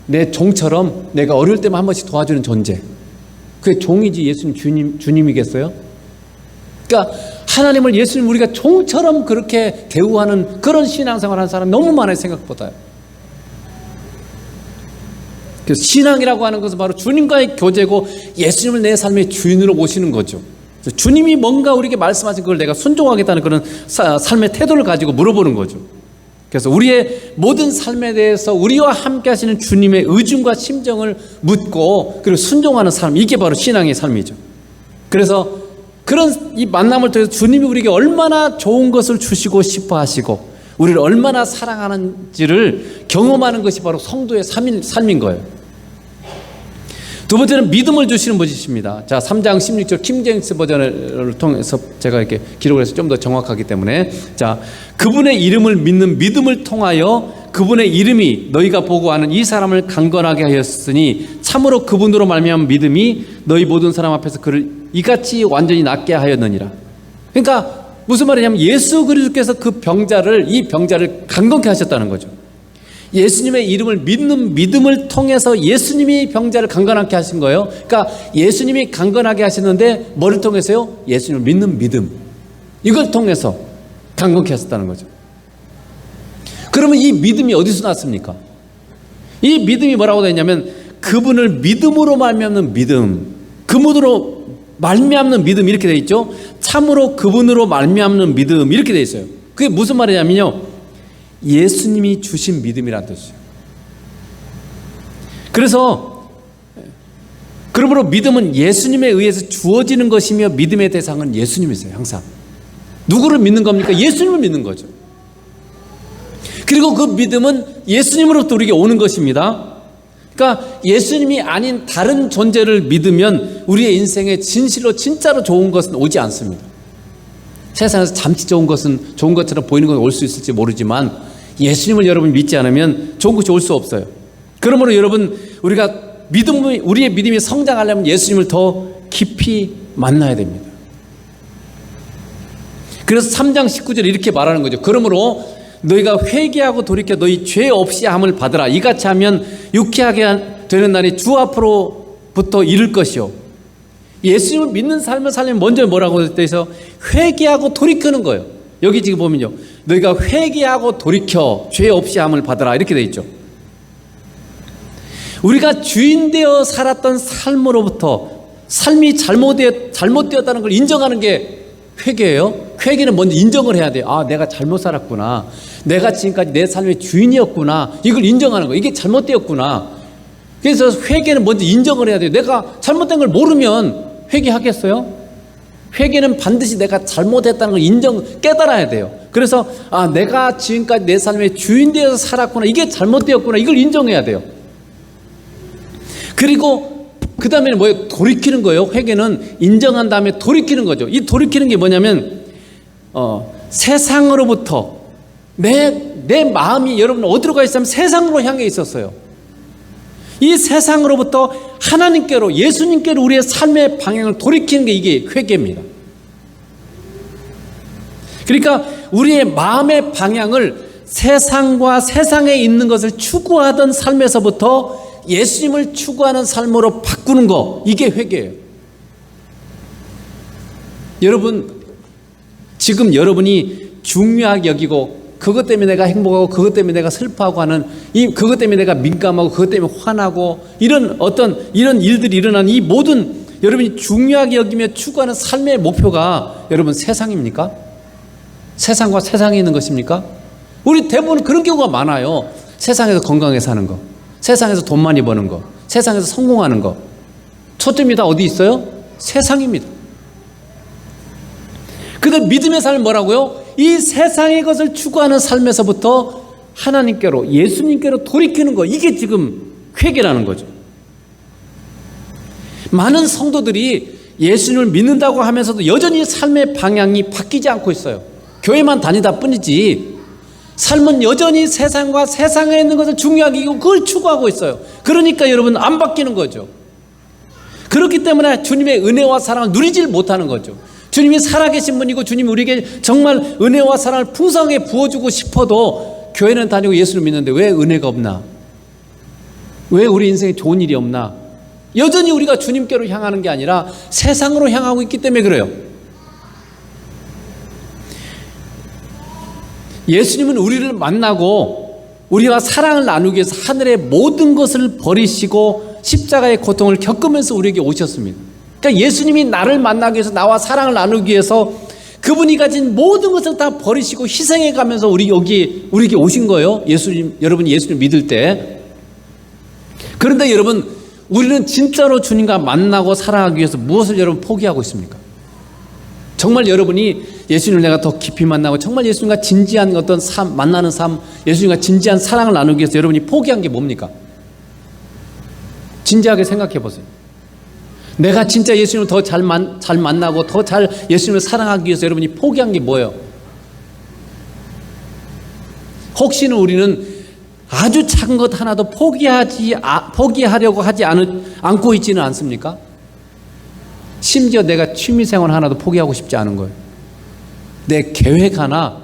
내 종처럼 내가 어려울 때만 한 번씩 도와주는 존재. 그게 종이지 예수님 주님이겠어요? 그러니까 하나님을 예수님 우리가 종처럼 그렇게 대우하는 그런 신앙생활 하는 사람 너무 많아요, 생각보다요. 그래서 신앙이라고 하는 것은 바로 주님과의 교제고 예수님을 내 삶의 주인으로 모시는 거죠. 주님이 뭔가 우리에게 말씀하신 걸 내가 순종하겠다는 그런 삶의 태도를 가지고 물어보는 거죠. 그래서 우리의 모든 삶에 대해서 우리와 함께 하시는 주님의 의중과 심정을 묻고 그리고 순종하는 삶, 이게 바로 신앙의 삶이죠. 그래서 그런 이 만남을 통해서 주님이 우리에게 얼마나 좋은 것을 주시고 싶어 하시고 우리를 얼마나 사랑하는지를 경험하는 것이 바로 성도의 삶인 거예요. 두 번째는 믿음을 주시는 분이십니다. 자, 3장 16절 킹제임스 버전을 통해서 제가 이렇게 기록을 해서 좀 더 정확하기 때문에, 자, 그분의 이름을 믿는 믿음을 통하여 그분의 이름이 너희가 보고 아는 이 사람을 강건하게 하였으니 참으로 그분으로 말미암은 믿음이 너희 모든 사람 앞에서 그를 이같이 완전히 낫게 하였느니라. 그러니까 무슨 말이냐면 예수 그리스도께서 이 병자를 강건케 하셨다는 거죠. 예수님의 이름을 믿는 믿음을 통해서 예수님이 병자를 강건하게 하신 거예요. 그러니까 예수님이 강건하게 하셨는데 뭐를 통해서요? 예수님을 믿는 믿음, 이걸 통해서 강건케 하셨다는 거죠. 그러면 이 믿음이 어디서 났습니까? 이 믿음이 뭐라고 되어 있냐면 그분을 믿음으로 말미암는 믿음, 그분으로 말미암는 믿음, 이렇게 되어 있죠. 참으로 그분으로 말미암는 믿음, 이렇게 되어 있어요. 그게 무슨 말이냐면요, 예수님이 주신 믿음이라는 뜻이에요. 그래서 그러므로 믿음은 예수님에 의해서 주어지는 것이며 믿음의 대상은 예수님이세요. 항상 누구를 믿는 겁니까? 예수님을 믿는 거죠. 그리고 그 믿음은 예수님으로부터 우리에게 오는 것입니다. 그러니까 예수님이 아닌 다른 존재를 믿으면 우리의 인생에 진실로 진짜로 좋은 것은 오지 않습니다. 세상에서 잠시 좋은 것처럼 보이는 건 올 수 있을지 모르지만 예수님을 여러분 믿지 않으면 좋은 것이 올 수 없어요. 그러므로 여러분, 우리의 믿음이 성장하려면 예수님을 더 깊이 만나야 됩니다. 그래서 3장 19절에 이렇게 말하는 거죠. 그러므로 너희가 회개하고 돌이켜 너희 죄 없이 함을 받으라. 이같이 하면 유쾌하게 되는 날이 주 앞으로부터 이를 것이요. 예수님을 믿는 삶을 살려면 먼저 뭐라고 해서 회개하고 돌이키는 거예요. 여기 지금 보면요, 너희가 회개하고 돌이켜 죄 없이 함을 받으라, 이렇게 돼 있죠. 우리가 주인되어 살았던 삶으로부터 삶이 잘못되었다는 걸 인정하는 게 회개예요. 회개는 먼저 인정을 해야 돼요. 아, 내가 잘못 살았구나, 내가 지금까지 내 삶의 주인이었구나, 이걸 인정하는 거예요. 이게 잘못되었구나. 그래서 회개는 먼저 인정을 해야 돼요. 내가 잘못된 걸 모르면 회개하겠어요? 회개는 반드시 내가 잘못했다는 걸 깨달아야 돼요. 그래서 내가 지금까지 내 삶의 주인 되어서 살았구나, 이게 잘못되었구나, 이걸 인정해야 돼요. 그리고 그 다음에는 뭐예요? 돌이키는 거예요. 회개는 인정한 다음에 돌이키는 거죠. 이 돌이키는 게 뭐냐면 세상으로부터 내 마음이 여러분 어디로 가 있으면 세상으로 향해 있었어요. 이 세상으로부터 하나님께로, 예수님께로 우리의 삶의 방향을 돌이키는 게 이게 회개입니다. 그러니까 우리의 마음의 방향을 세상과 세상에 있는 것을 추구하던 삶에서부터 예수님을 추구하는 삶으로 바꾸는 거, 이게 회개예요. 여러분, 지금 여러분이 중요하게 여기고 그것 때문에 내가 행복하고 그것 때문에 내가 슬퍼하고 하는 그것 때문에 내가 민감하고 그것 때문에 화나고 이런 일들이 일어나는 이 모든 여러분이 중요하게 여기며 추구하는 삶의 목표가 여러분 세상입니까? 세상과 세상에 있는 것입니까? 우리 대부분 그런 경우가 많아요. 세상에서 건강하게 사는 거, 세상에서 돈 많이 버는 거, 세상에서 성공하는 거. 초점이 다 어디 있어요? 세상입니다. 근데 믿음의 삶은 뭐라고요? 이 세상의 것을 추구하는 삶에서부터 하나님께로, 예수님께로 돌이키는 거, 이게 지금 회개라는 거죠. 많은 성도들이 예수님을 믿는다고 하면서도 여전히 삶의 방향이 바뀌지 않고 있어요. 교회만 다니다 뿐이지 삶은 여전히 세상과 세상에 있는 것을 중요하게 여기고 그걸 추구하고 있어요. 그러니까 여러분 안 바뀌는 거죠. 그렇기 때문에 주님의 은혜와 사랑을 누리질 못하는 거죠. 주님이 살아계신 분이고 주님이 우리에게 정말 은혜와 사랑을 풍성하게 부어주고 싶어도 교회는 다니고 예수를 믿는데 왜 은혜가 없나? 왜 우리 인생에 좋은 일이 없나? 여전히 우리가 주님께로 향하는 게 아니라 세상으로 향하고 있기 때문에 그래요. 예수님은 우리를 만나고 우리와 사랑을 나누기 위해서 하늘의 모든 것을 버리시고 십자가의 고통을 겪으면서 우리에게 오셨습니다. 그러니까 예수님이 나를 만나기 위해서 나와 사랑을 나누기 위해서 그분이 가진 모든 것을 다 버리시고 희생해 가면서 우리에게 오신 거예요. 여러분이 예수님 믿을 때. 그런데 여러분, 우리는 진짜로 주님과 만나고 사랑하기 위해서 무엇을 여러분 포기하고 있습니까? 정말 여러분이 예수님을 내가 더 깊이 만나고 정말 예수님과 진지한 어떤 삶, 만나는 삶, 예수님과 진지한 사랑을 나누기 위해서 여러분이 포기한 게 뭡니까? 진지하게 생각해 보세요. 내가 진짜 예수님을 더 잘 만나고 더 잘 예수님을 사랑하기 위해서 여러분이 포기한 게 뭐예요? 혹시는 우리는 아주 작은 것 하나도 포기하려고 하지 않고 있지는 않습니까? 심지어 내가 취미생활 하나도 포기하고 싶지 않은 거예요. 내 계획 하나,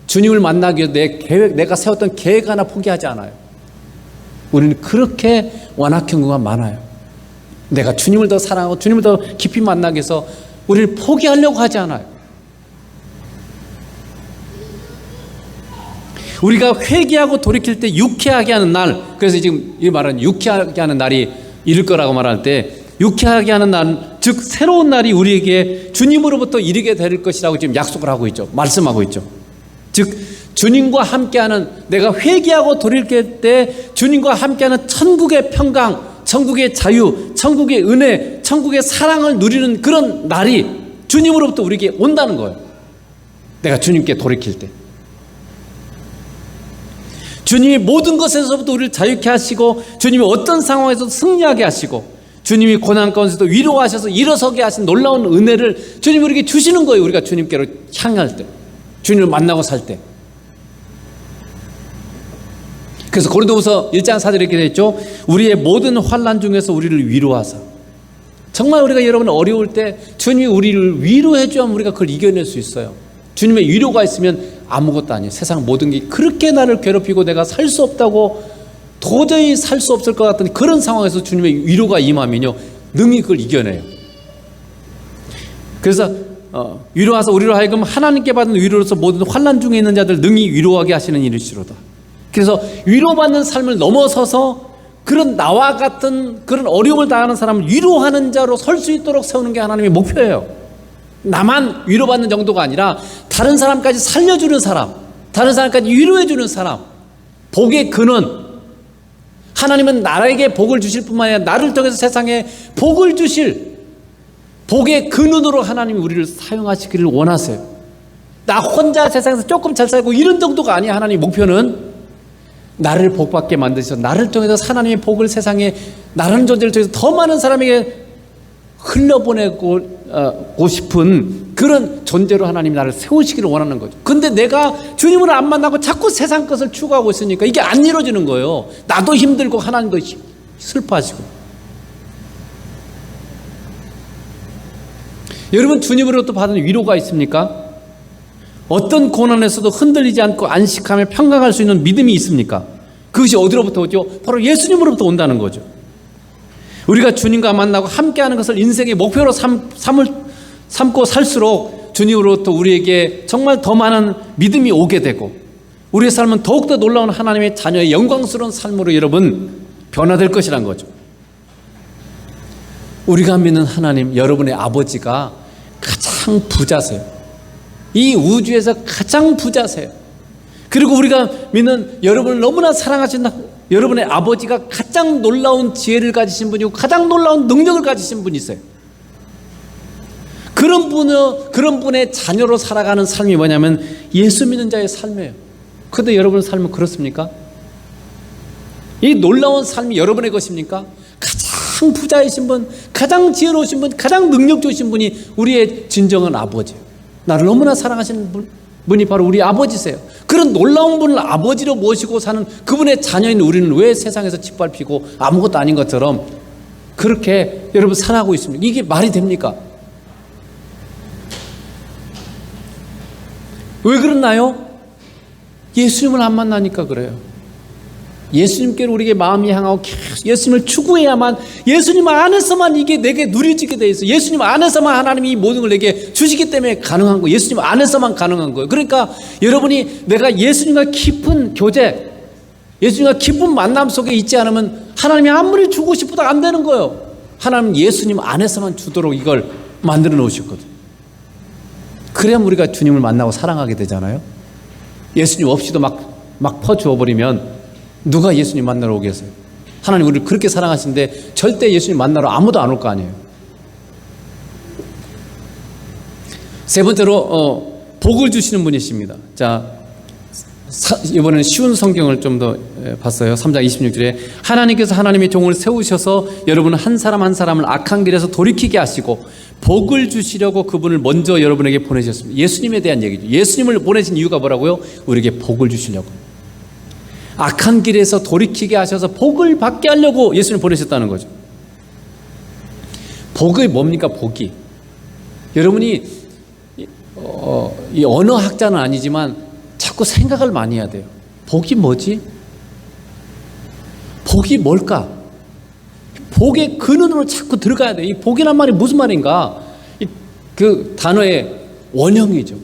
주님을 만나기 위해서 내가 세웠던 계획 하나 포기하지 않아요. 우리는 그렇게 완악한 경우가 많아요. 내가 주님을 더 사랑하고 주님을 더 깊이 만나기 위해서 우리를 포기하려고 하지 않아요. 우리가 회개하고 돌이킬 때 유쾌하게 하는 날, 그래서 지금 이 말은 유쾌하게 하는 날이 이를 거라고 말할 때 유쾌하게 하는 날, 즉 새로운 날이 우리에게 주님으로부터 이르게 될 것이라고 지금 약속을 하고 있죠. 말씀하고 있죠. 즉 주님과 함께하는, 내가 회개하고 돌이킬 때 주님과 함께하는 천국의 평강, 천국의 자유, 천국의 은혜, 천국의 사랑을 누리는 그런 날이 주님으로부터 우리에게 온다는 거예요. 내가 주님께 돌이킬 때 주님이 모든 것에서부터 우리를 자유케 하시고 주님이 어떤 상황에서도 승리하게 하시고 주님이 고난 가운데서도 위로하셔서 일어서게 하신 놀라운 은혜를 주님이 우리에게 주시는 거예요. 우리가 주님께로 향할 때, 주님을 만나고 살 때. 그래서 고린도후서 1장 4절에 이렇게 되어 있죠. 우리의 모든 환난 중에서 우리를 위로하사. 정말 우리가 여러분 어려울 때 주님이 우리를 위로해 줘야만 우리가 그걸 이겨낼 수 있어요. 주님의 위로가 있으면 아무것도 아니에요. 세상 모든 게 그렇게 나를 괴롭히고 내가 살 수 없다고, 도저히 살 수 없을 것 같은 그런 상황에서 주님의 위로가 임하면요, 능히 그걸 이겨내요. 그래서 위로하사 우리로 하여금 하나님께 받은 위로로서 모든 환난 중에 있는 자들 능히 위로하게 하시는 일이시로다. 그래서 위로받는 삶을 넘어서서 그런 나와 같은 그런 어려움을 당하는 사람을 위로하는 자로 설 수 있도록 세우는 게 하나님의 목표예요. 나만 위로받는 정도가 아니라 다른 사람까지 살려주는 사람, 다른 사람까지 위로해주는 사람, 복의 근원. 하나님은 나에게 복을 주실 뿐만 아니라 나를 통해서 세상에 복을 주실 복의 근원으로 하나님이 우리를 사용하시기를 원하세요. 나 혼자 세상에서 조금 잘 살고 이런 정도가 아니야. 하나님의 목표는 나를 복받게 만드셔서 나를 통해서 하나님의 복을 세상에, 나라는 존재를 통해서 더 많은 사람에게 흘려보내고 싶은 그런 존재로 하나님이 나를 세우시기를 원하는 거죠. 근데 내가 주님을 안 만나고 자꾸 세상 것을 추구하고 있으니까 이게 안 이루어지는 거예요. 나도 힘들고 하나님도 슬퍼하시고. 여러분, 주님으로부터 받은 위로가 있습니까? 어떤 고난에서도 흔들리지 않고 안식하며 평강할 수 있는 믿음이 있습니까? 그것이 어디로부터 오죠? 바로 예수님으로부터 온다는 거죠. 우리가 주님과 만나고 함께하는 것을 인생의 목표로 삼고 살수록 주님으로부터 우리에게 정말 더 많은 믿음이 오게 되고 우리의 삶은 더욱더 놀라운 하나님의 자녀의 영광스러운 삶으로 여러분 변화될 것이란 거죠. 우리가 믿는 하나님, 여러분의 아버지가 가장 부자세요. 이 우주에서 가장 부자세요. 그리고 우리가 믿는 여러분을 너무나 사랑하신다. 여러분의 아버지가 가장 놀라운 지혜를 가지신 분이고 가장 놀라운 능력을 가지신 분이세요. 그런 분의 자녀로 살아가는 삶이 뭐냐면 예수 믿는 자의 삶이에요. 그런데 여러분의 삶은 그렇습니까? 이 놀라운 삶이 여러분의 것입니까? 가장 부자이신 분, 가장 지혜로우신 분, 가장 능력 좋으신 분이 우리의 진정한 아버지예요. 나를 너무나 사랑하시는 분이 바로 우리 아버지세요. 그런 놀라운 분을 아버지로 모시고 사는 그분의 자녀인 우리는 왜 세상에서 짓밟히고 아무것도 아닌 것처럼 그렇게 여러분 살아가고 있습니까? 이게 말이 됩니까? 왜 그렇나요? 예수님을 안 만나니까 그래요. 예수님께로 우리에게 마음이 향하고 계속 예수님을 추구해야만, 예수님 안에서만 이게 내게 누려지게 돼 있어요. 예수님 안에서만 하나님이 이 모든 걸 내게 주시기 때문에 가능한 거예요. 예수님 안에서만 가능한 거예요. 그러니까 여러분이 내가 예수님과 깊은 교제, 예수님과 깊은 만남 속에 있지 않으면 하나님이 아무리 주고 싶어도 안 되는 거예요. 하나님 예수님 안에서만 주도록 이걸 만들어 놓으셨거든요. 그래야 우리가 주님을 만나고 사랑하게 되잖아요. 예수님 없이도 막 퍼주어버리면 누가 예수님 만나러 오겠어요? 하나님 우리를 그렇게 사랑하시는데 절대 예수님 만나러 아무도 안 올 거 아니에요. 세 번째로 복을 주시는 분이십니다. 자, 이번에는 쉬운 성경을 좀 더 봤어요. 3장 26절에 하나님께서 하나님의 종을 세우셔서 여러분 한 사람 한 사람을 악한 길에서 돌이키게 하시고 복을 주시려고 그분을 먼저 여러분에게 보내셨습니다. 예수님에 대한 얘기죠. 예수님을 보내신 이유가 뭐라고요? 우리에게 복을 주시려고. 악한 길에서 돌이키게 하셔서 복을 받게 하려고 예수님 보내셨다는 거죠. 복이 뭡니까? 복이. 여러분이 이 언어학자는 아니지만 자꾸 생각을 많이 해야 돼요. 복이 뭐지? 복이 뭘까? 복의 근원으로 자꾸 들어가야 돼요. 이 복이란 말이 무슨 말인가? 그 단어의 원형이죠.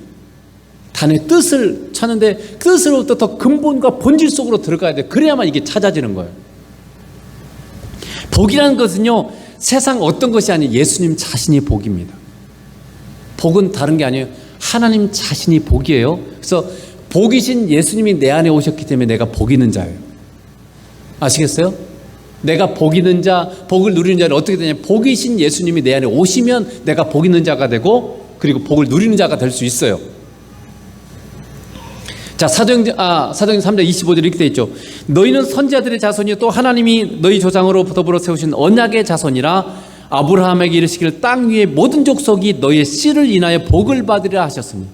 단어의 뜻을 찾는데 뜻으로부터 더 근본과 본질 속으로 들어가야 돼요. 그래야만 이게 찾아지는 거예요. 복이라는 것은요, 세상 어떤 것이 아니에요. 예수님 자신이 복입니다. 복은 다른 게 아니에요. 하나님 자신이 복이에요. 그래서 복이신 예수님이 내 안에 오셨기 때문에 내가 복 있는 자예요. 아시겠어요? 내가 복 있는 자, 복을 누리는 자는 어떻게 되냐? 복이신 예수님이 내 안에 오시면 내가 복 있는 자가 되고 그리고 복을 누리는 자가 될 수 있어요. 자, 사도행전 3장 25절에 이렇게 되어 있죠. 너희는 선지자들의 자손이요 또 하나님이 너희 조상으로 더불어 세우신 언약의 자손이라 아브라함에게 이르시기를 땅 위의 모든 족속이 너희의 씨를 인하여 복을 받으리라 하셨으니.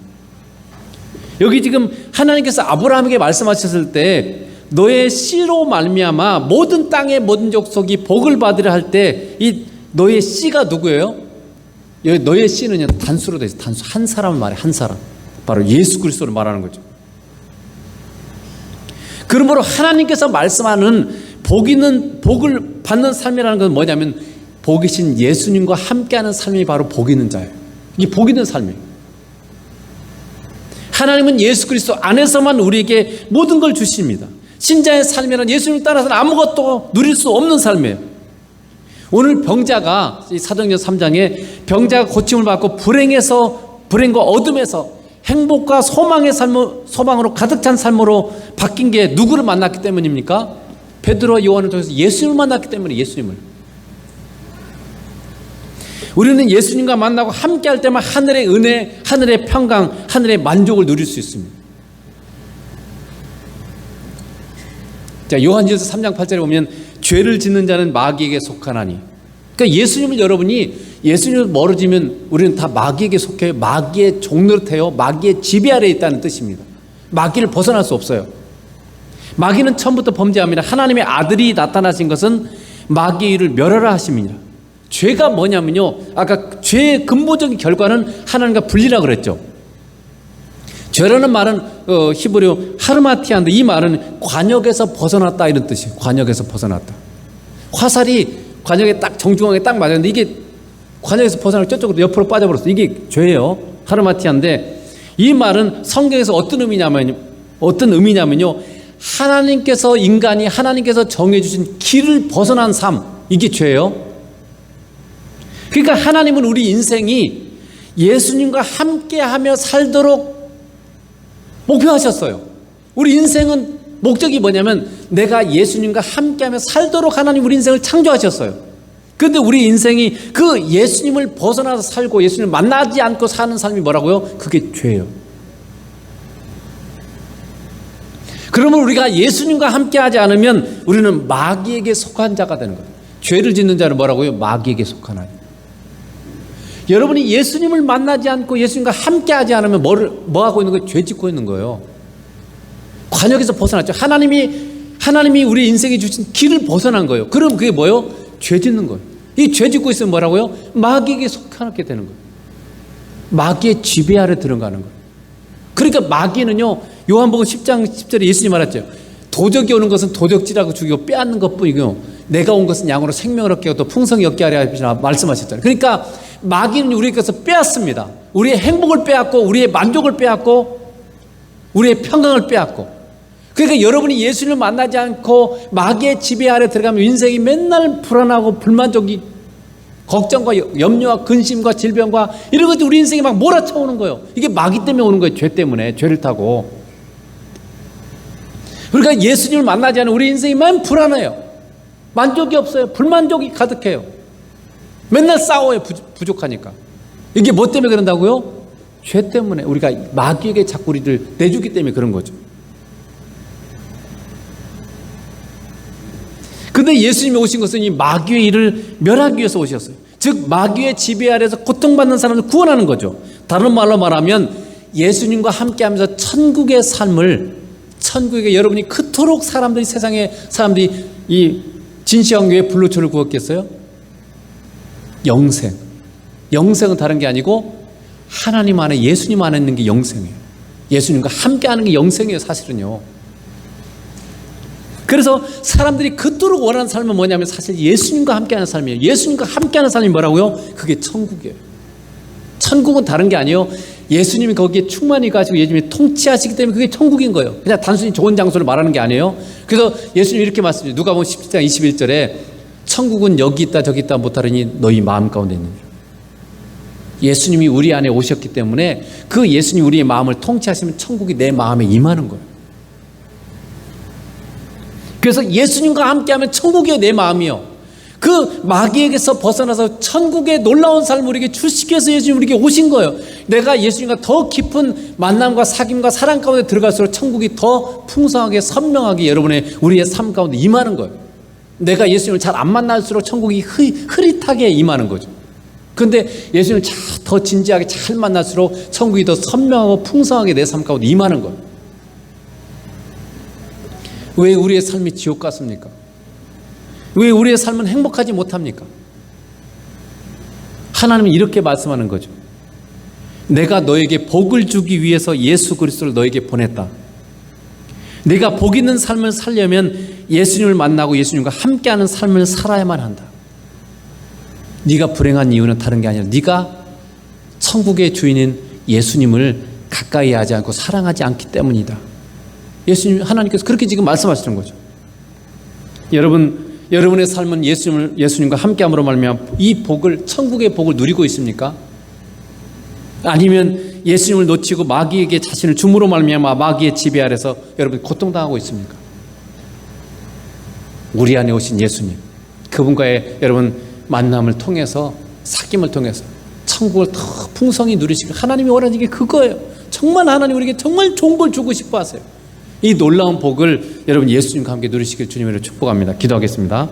여기 지금 하나님께서 아브라함에게 말씀하셨을 때 너의 씨로 말미암아 모든 땅의 모든 족속이 복을 받으려 할 때 이 너의 씨가 누구예요? 여기 너의 씨는 단수로 되어 있어요. 단수. 한 사람을 말해. 한 사람. 바로 예수 그리스도를 말하는 거죠. 그러므로 하나님께서 말씀하는 복을 받는 삶이라는 것은 뭐냐면 복이신 예수님과 함께하는 삶이 바로 복 있는 자예요. 이게 복 있는 삶이에요. 하나님은 예수 그리스도 안에서만 우리에게 모든 걸 주십니다. 신자의 삶이란 예수님을 따라서는 아무것도 누릴 수 없는 삶이에요. 오늘 병자가 사도행전 3장에 병자가 고침을 받고 불행과 어둠에서 행복과 소망으로 가득 찬 삶으로 바뀐 게 누구를 만났기 때문입니까? 베드로와 요한을 통해서 예수님을 만났기 때문에 예수님을. 우리는 예수님과 만나고 함께 할 때만 하늘의 은혜, 하늘의 평강, 하늘의 만족을 누릴 수 있습니다. 자, 요한일서 3장 8절에 보면 죄를 짓는 자는 마귀에게 속하나니. 그러니까 여러분이 예수님을 멀어지면 우리는 다 마귀에게 속해요. 마귀의 종노릇해요. 마귀의 지배 아래에 있다는 뜻입니다. 마귀를 벗어날 수 없어요. 마귀는 처음부터 범죄합니다. 하나님의 아들이 나타나신 것은 마귀의 일을 멸하라 하십니다. 죄가 뭐냐면요, 아까 죄의 근본적인 결과는 하나님과 분리라 그랬죠. 죄라는 말은 히브리어 하르마티아인데 이 말은 관역에서 벗어났다 이런 뜻이에요. 관역에서 벗어났다. 화살이 관역에 딱 정중앙에 딱 맞았는데 이게 관역에서 벗어나고 저쪽으로 옆으로 빠져버렸어. 이게 죄예요. 하르마티아인데 이 말은 성경에서 어떤 의미냐면 어떤 의미냐면요, 하나님께서 정해주신 길을 벗어난 삶, 이게 죄예요. 그러니까 하나님은 우리 인생이 예수님과 함께하며 살도록 목표하셨어요. 우리 인생은 목적이 뭐냐면 내가 예수님과 함께하며 살도록 하나님 우리 인생을 창조하셨어요. 그런데 우리 인생이 그 예수님을 벗어나서 살고 예수님을 만나지 않고 사는 삶이 뭐라고요? 그게 죄예요. 그러면 우리가 예수님과 함께하지 않으면 우리는 마귀에게 속한 자가 되는 거예요. 죄를 짓는 자는 뭐라고요? 마귀에게 속한 아이. 여러분이 예수님을 만나지 않고 예수님과 함께하지 않으면 뭐 하고 있는 거예요? 죄 짓고 있는 거예요. 관역에서 벗어났죠. 하나님이 우리 인생에 주신 길을 벗어난 거예요. 그럼 그게 뭐예요? 죄 짓는 거예요. 이 죄 짓고 있으면 뭐라고요? 마귀에게 속하게 되는 거예요. 마귀의 지배 아래 들어가는 거예요. 그러니까 마귀는요, 요한복음 10장 10절에 예수님이 말했죠. 도적이 오는 것은 도적질하고 죽이고 빼앗는 것뿐이고요, 내가 온 것은 양으로 생명을 얻게 하고 또 풍성히 얻게 하려 말씀하셨잖아요. 그러니까 마귀는 우리에게서 빼앗습니다. 우리의 행복을 빼앗고 우리의 만족을 빼앗고 우리의 평강을 빼앗고. 그러니까 여러분이 예수님을 만나지 않고 마귀의 지배 아래 들어가면 인생이 맨날 불안하고 불만족이, 걱정과 염려와 근심과 질병과 이런 것들이 우리 인생에 막 몰아쳐오는 거예요. 이게 마귀 때문에 오는 거예요. 죄 때문에. 죄를 타고. 그러니까 예수님을 만나지 않으면 우리 인생이 맨 불안해요. 만족이 없어요. 불만족이 가득해요. 맨날 싸워요. 부족하니까. 이게 뭐 때문에 그런다고요? 죄 때문에. 우리가 마귀에게 자꾸 우리를 내주기 때문에 그런 거죠. 근데 예수님이 오신 것은 이 마귀의 일을 멸하기 위해서 오셨어요. 즉 마귀의 지배 아래에서 고통받는 사람을 구원하는 거죠. 다른 말로 말하면 예수님과 함께하면서 천국의 삶을, 천국에 여러분이 그토록 세상에 사람들이 이 진시황교회 불로초를 구웠겠어요? 영생은 다른 게 아니고 하나님 안에, 예수님 안에 있는 게 영생이에요. 예수님과 함께하는 게 영생이에요, 사실은요. 그래서 사람들이 그토록 원하는 삶은 뭐냐면 사실 예수님과 함께하는 삶이에요. 예수님과 함께하는 삶이 뭐라고요? 그게 천국이에요. 천국은 다른 게 아니에요. 예수님이 거기에 충만히 가시고 예수님이 통치하시기 때문에 그게 천국인 거예요. 그냥 단순히 좋은 장소를 말하는 게 아니에요. 그래서 예수님이 이렇게 말씀해요. 누가복음 17장 21절에 천국은 여기 있다 저기 있다 못하리니 너희 마음 가운데 있느니라. 예수님이 우리 안에 오셨기 때문에 그 예수님이 우리의 마음을 통치하시면 천국이 내 마음에 임하는 거예요. 그래서 예수님과 함께하면 천국이에요. 내 마음이요. 그 마귀에게서 벗어나서 천국의 놀라운 삶을 우리에게 주시기 위해서 예수님이 우리에게 오신 거예요. 내가 예수님과 더 깊은 만남과 사귐과 사랑 가운데 들어갈수록 천국이 더 풍성하게 선명하게 우리의 삶 가운데 임하는 거예요. 내가 예수님을 잘 안 만날수록 천국이 흐릿하게 임하는 거죠. 그런데 예수님을 더 진지하게 잘 만날수록 천국이 더 선명하고 풍성하게 내 삶 가운데 임하는 거예요. 왜 우리의 삶이 지옥 같습니까? 왜 우리의 삶은 행복하지 못합니까? 하나님은 이렇게 말씀하는 거죠. 내가 너에게 복을 주기 위해서 예수 그리스도를 너에게 보냈다. 네가 복 있는 삶을 살려면 예수님을 만나고 예수님과 함께하는 삶을 살아야만 한다. 네가 불행한 이유는 다른 게 아니라 네가 천국의 주인인 예수님을 가까이 하지 않고 사랑하지 않기 때문이다. 하나님께서 그렇게 지금 말씀하시는 거죠. 여러분의 삶은 예수님과 함께함으로 말미암아 이 복을, 천국의 복을 누리고 있습니까? 아니면 예수님을 놓치고 마귀에게 자신을 줌으로 말미암아 마귀의 지배 아래서 여러분 고통당하고 있습니까? 우리 안에 오신 예수님, 그분과의 여러분 만남을 통해서, 사귐을 통해서 천국을 더 풍성히 누리시고, 하나님이 원하는 게 그거예요. 정말 하나님 우리에게 정말 좋은 걸 주고 싶어 하세요. 이 놀라운 복을 여러분 예수님과 함께 누리시길 주님으로 축복합니다. 기도하겠습니다.